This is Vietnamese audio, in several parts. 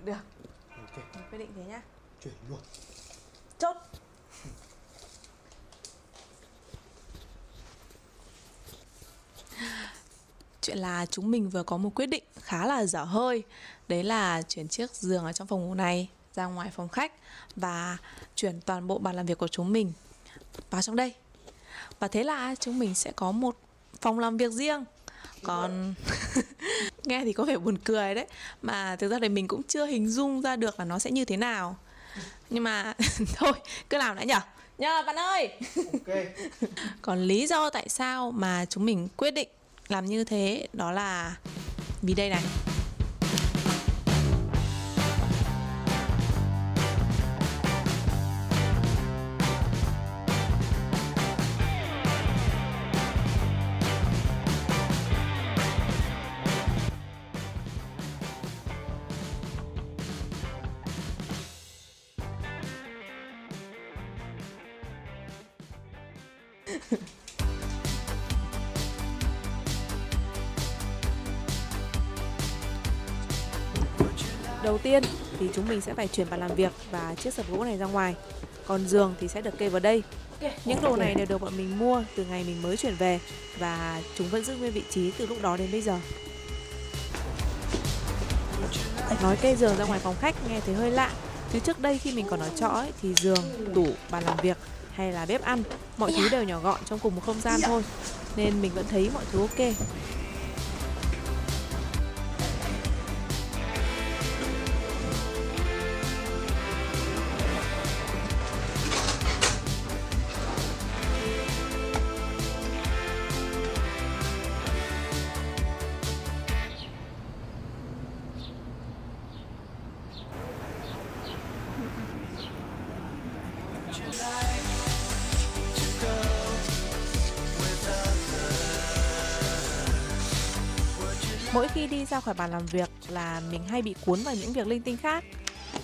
Được, Ok, mình quyết định thế nhá. chuyển luôn. Chốt. Chuyện là chúng mình vừa có một quyết định khá là dở hơi. Đấy là chuyển chiếc giường ở trong phòng ngủ này ra ngoài phòng khách và chuyển toàn bộ bàn làm việc của chúng mình vào trong đây. Và thế là chúng mình sẽ có một phòng làm việc riêng. Còn nghe thì có vẻ buồn cười đấy, mà thực ra thì mình cũng chưa hình dung ra được là nó sẽ như thế nào. Nhưng mà thôi, cứ làm đã nhở. Nhờ bạn ơi. Ok. Còn lý do tại sao mà chúng mình quyết định làm như thế đó là vì đây này. Đầu tiên thì chúng mình sẽ phải chuyển bàn làm việc và chiếc sập gỗ này ra ngoài. Còn giường thì sẽ được kê vào đây. Những đồ này đều được bọn mình mua từ ngày mình mới chuyển về và chúng vẫn giữ nguyên vị trí từ lúc đó đến bây giờ. Nói kê giường ra ngoài phòng khách nghe thấy hơi lạ, chứ trước đây khi mình còn ở trọ ấy, thì giường, tủ, bàn làm việc hay là bếp ăn, mọi thứ đều nhỏ gọn trong cùng một không gian thôi, nên mình vẫn thấy mọi thứ ok. Mỗi khi đi ra khỏi bàn làm việc là mình hay bị cuốn vào những việc linh tinh khác,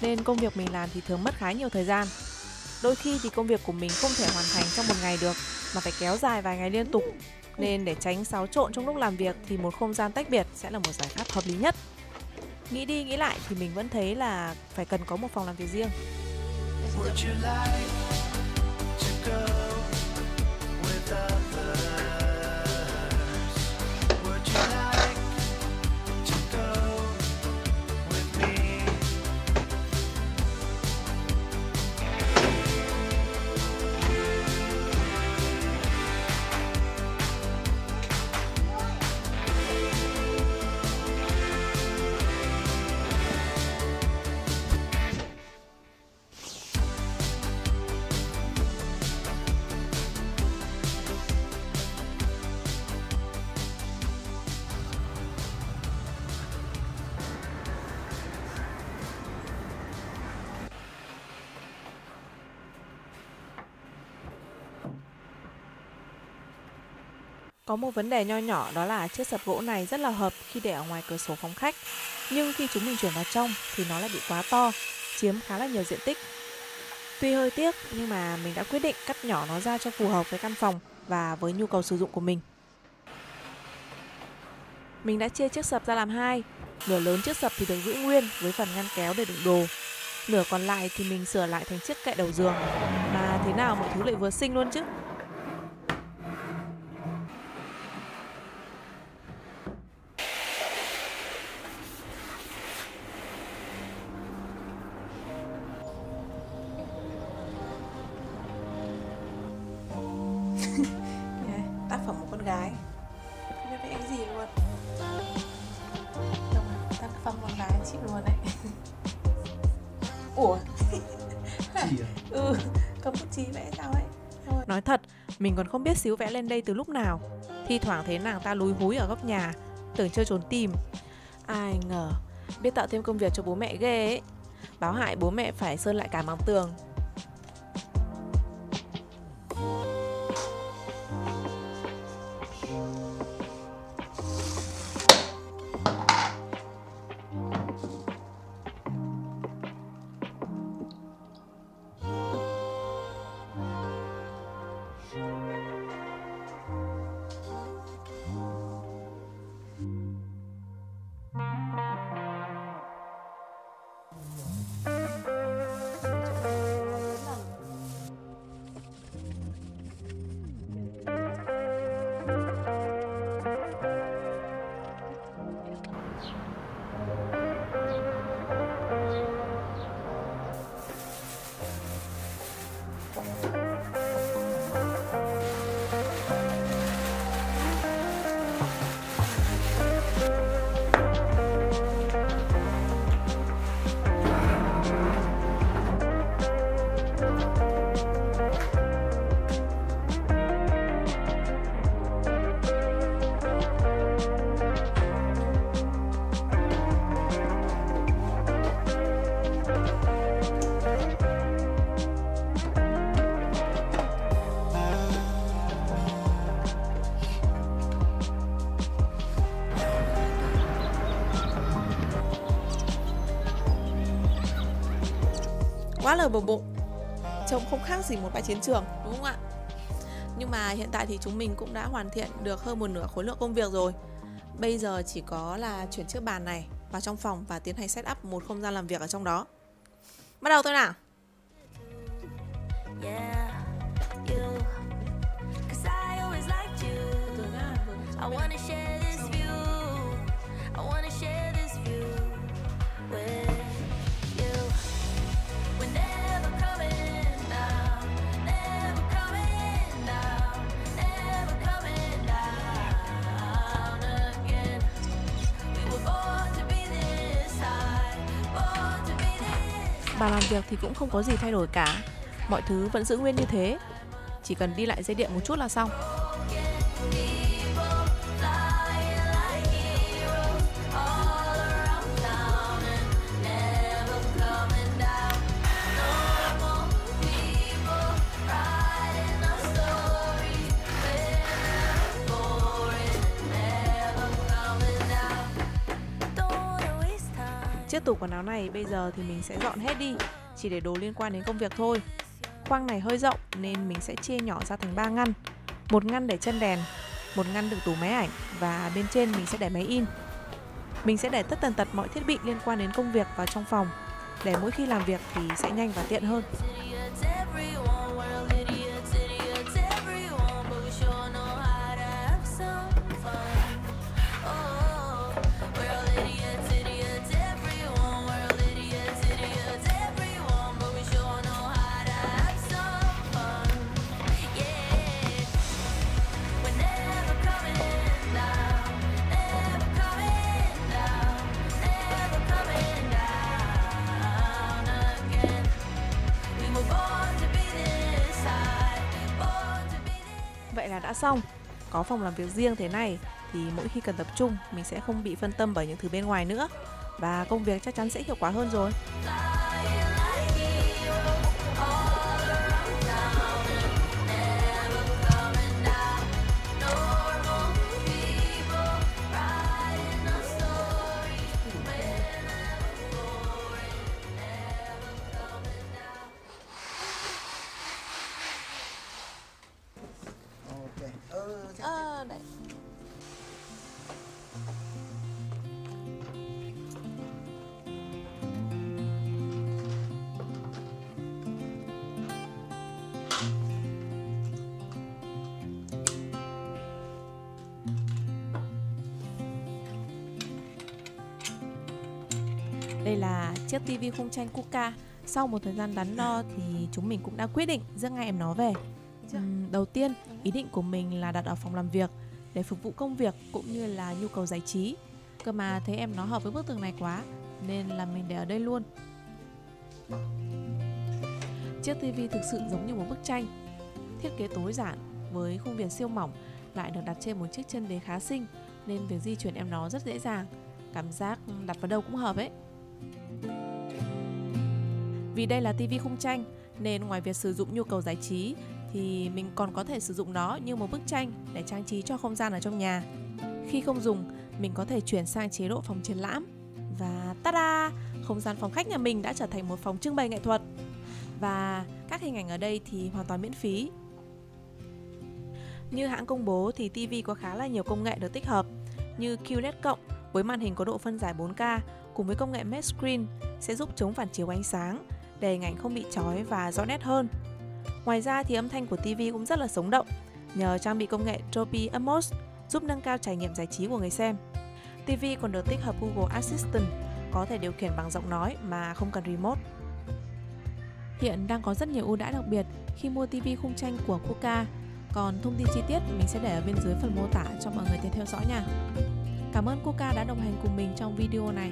nên công việc mình làm thì thường mất khá nhiều thời gian. Đôi khi thì công việc của mình không thể hoàn thành trong một ngày được, mà phải kéo dài vài ngày liên tục. Nên để tránh xáo trộn trong lúc làm việc thì một không gian tách biệt sẽ là một giải pháp hợp lý nhất. Nghĩ đi nghĩ lại thì mình vẫn thấy là phải cần có một phòng làm việc riêng. Có một vấn đề nho nhỏ, đó là chiếc sập gỗ này rất là hợp khi để ở ngoài cửa sổ phòng khách. Nhưng khi chúng mình chuyển vào trong thì nó lại bị quá to, chiếm khá là nhiều diện tích. Tuy hơi tiếc nhưng mà mình đã quyết định cắt nhỏ nó ra cho phù hợp với căn phòng và với nhu cầu sử dụng của mình. Mình đã chia chiếc sập ra làm hai. Nửa lớn chiếc sập thì được giữ nguyên với phần ngăn kéo để đựng đồ. Nửa còn lại thì mình sửa lại thành chiếc kệ đầu giường. Mà thế nào mọi thứ lại vừa xinh luôn chứ. Tác phẩm một con gái, không biết vẽ cái gì luôn. Đâu mà tác phẩm con gái chịu luôn đấy. Ủa? Chỉ à? Cầm bút chì vẽ sao ấy. Thôi. Nói thật, mình còn không biết xíu vẽ lên đây từ lúc nào. Thi thoảng thấy nàng ta lúi húi ở góc nhà, tưởng chơi trốn tìm. Ai ngờ biết tạo thêm công việc cho bố mẹ ghê ấy. Báo hại bố mẹ phải sơn lại cả mảng tường. quá là bừa bộn, trông không khác gì một bãi chiến trường, đúng không ạ? Nhưng mà hiện tại thì chúng mình cũng đã hoàn thiện được hơn một nửa khối lượng công việc rồi. Bây giờ chỉ có là chuyển chiếc bàn này vào trong phòng và tiến hành set up một không gian làm việc ở trong đó. Bắt đầu thôi nào. Bàn làm việc thì cũng không có gì thay đổi cả, mọi thứ vẫn giữ nguyên như thế, chỉ cần đi lại dây điện một chút là xong. Chiếc tủ quần áo này bây giờ thì mình sẽ dọn hết đi, chỉ để đồ liên quan đến công việc thôi. Khoang này hơi rộng nên mình sẽ chia nhỏ ra thành 3 ngăn. Một ngăn để chân đèn, một ngăn đựng tủ máy ảnh và bên trên mình sẽ để máy in. Mình sẽ để tất tần tật mọi thiết bị liên quan đến công việc vào trong phòng, để mỗi khi làm việc thì sẽ nhanh và tiện hơn. Vậy là đã xong. Có phòng làm việc riêng thế này thì mỗi khi cần tập trung mình sẽ không bị phân tâm bởi những thứ bên ngoài nữa, và công việc chắc chắn sẽ hiệu quả hơn rồi. Đấy. Đây là chiếc tivi khung tranh Kuka. Sau một thời gian đắn đo thì chúng mình cũng đã quyết định rước ngay em nó về. Đầu tiên, ý định của mình là đặt ở phòng làm việc để phục vụ công việc cũng như là nhu cầu giải trí. Cơ mà thấy em nó hợp với bức tường này quá nên là mình để ở đây luôn. Chiếc tivi thực sự giống như một bức tranh. Thiết kế tối giản với khung viền siêu mỏng lại được đặt trên một chiếc chân đế khá xinh, nên việc di chuyển em nó rất dễ dàng. Cảm giác đặt vào đâu cũng hợp ấy. Vì đây là tivi khung tranh nên ngoài việc sử dụng nhu cầu giải trí thì mình còn có thể sử dụng nó như một bức tranh để trang trí cho không gian ở trong nhà. Khi không dùng, mình có thể chuyển sang chế độ phòng triển lãm. Và tada! Không gian phòng khách nhà mình đã trở thành một phòng trưng bày nghệ thuật. Và các hình ảnh ở đây thì hoàn toàn miễn phí. Như hãng công bố thì TV có khá là nhiều công nghệ được tích hợp, như QLED cộng với màn hình có độ phân giải 4K cùng với công nghệ Mesh Screen sẽ giúp chống phản chiếu ánh sáng để hình ảnh không bị chói và rõ nét hơn. Ngoài ra thì âm thanh của TV cũng rất là sống động nhờ trang bị công nghệ Dolby Atmos giúp nâng cao trải nghiệm giải trí của người xem. TV còn được tích hợp Google Assistant, có thể điều khiển bằng giọng nói mà không cần remote. Hiện đang có rất nhiều ưu đãi đặc biệt khi mua TV khung tranh của Kuka. Còn thông tin chi tiết mình sẽ để ở bên dưới phần mô tả cho mọi người tiện theo dõi nha. Cảm ơn Kuka đã đồng hành cùng mình trong video này.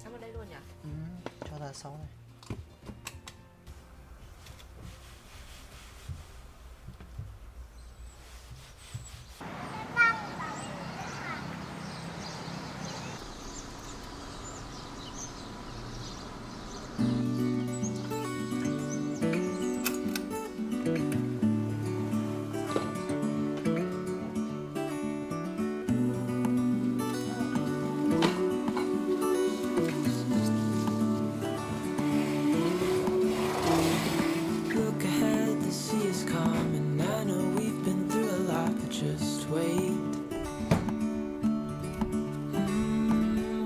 Em ở đây luôn nhỉ? Cho ra sau này. wait.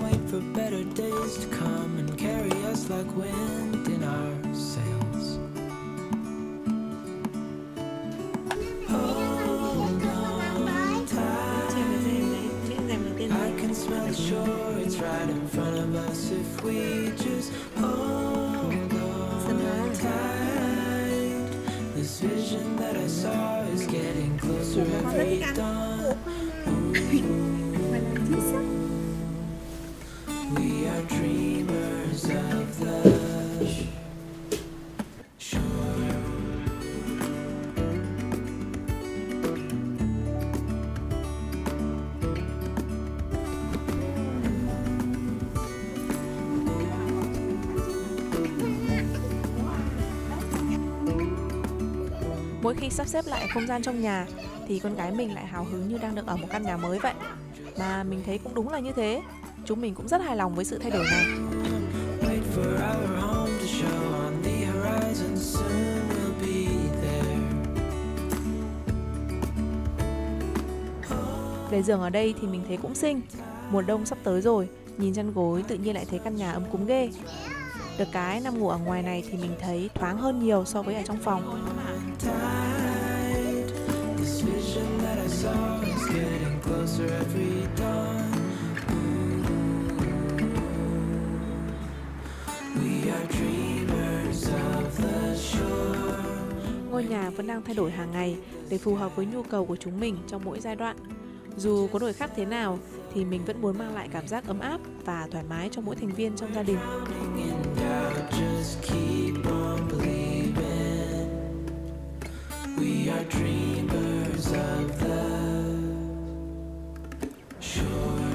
Wait for better days to come and carry us like wind in our sails. Hold on tight. I can smell the shore, it's right in front of us if we just hold on tight. This vision that I saw is getting closer every dawn. We are dreamers of the shore. Mỗi khi sắp xếp lại không gian trong nhà thì con gái mình lại hào hứng như đang được ở một căn nhà mới vậy. Mà mình thấy cũng đúng là như thế. Chúng mình cũng rất hài lòng với sự thay đổi này. Wait for our home to show on the horizon, soon we'll be there. Để giường ở đây thì mình thấy cũng xinh. Mùa đông sắp tới rồi, nhìn chăn gối tự nhiên lại thấy căn nhà ấm cúng ghê. Được cái nằm ngủ ở ngoài này thì mình thấy thoáng hơn nhiều so với ở trong phòng. This vision that I saw is getting closer every dawn. We are dreamers of the shore. Ngôi nhà vẫn đang thay đổi hàng ngày để phù hợp với nhu cầu của chúng mình trong mỗi giai đoạn. Dù có đổi khác thế nào thì mình vẫn muốn mang lại cảm giác ấm áp và thoải mái cho mỗi thành viên trong gia đình. And I'll just keep on believing. We are dreamers of the shore.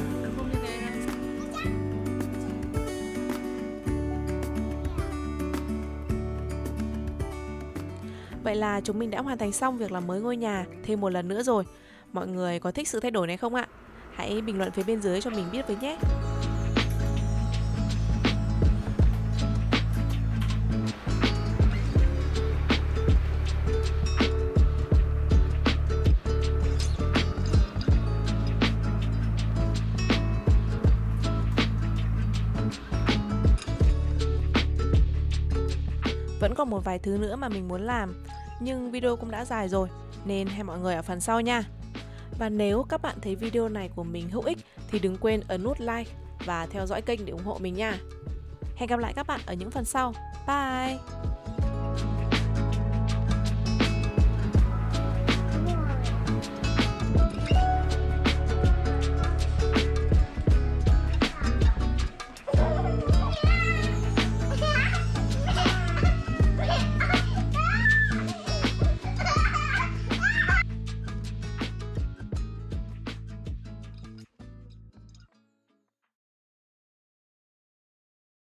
Vậy là chúng mình đã hoàn thành xong việc làm mới ngôi nhà thêm một lần nữa rồi. Mọi người có thích sự thay đổi này không ạ? Hãy bình luận phía bên dưới cho mình biết với nhé. Vẫn còn một vài thứ nữa mà mình muốn làm, nhưng video cũng đã dài rồi nên hẹn mọi người ở phần sau nha. Và nếu các bạn thấy video này của mình hữu ích thì đừng quên ấn nút like và theo dõi kênh để ủng hộ mình nha. Hẹn gặp lại các bạn ở những phần sau. Bye!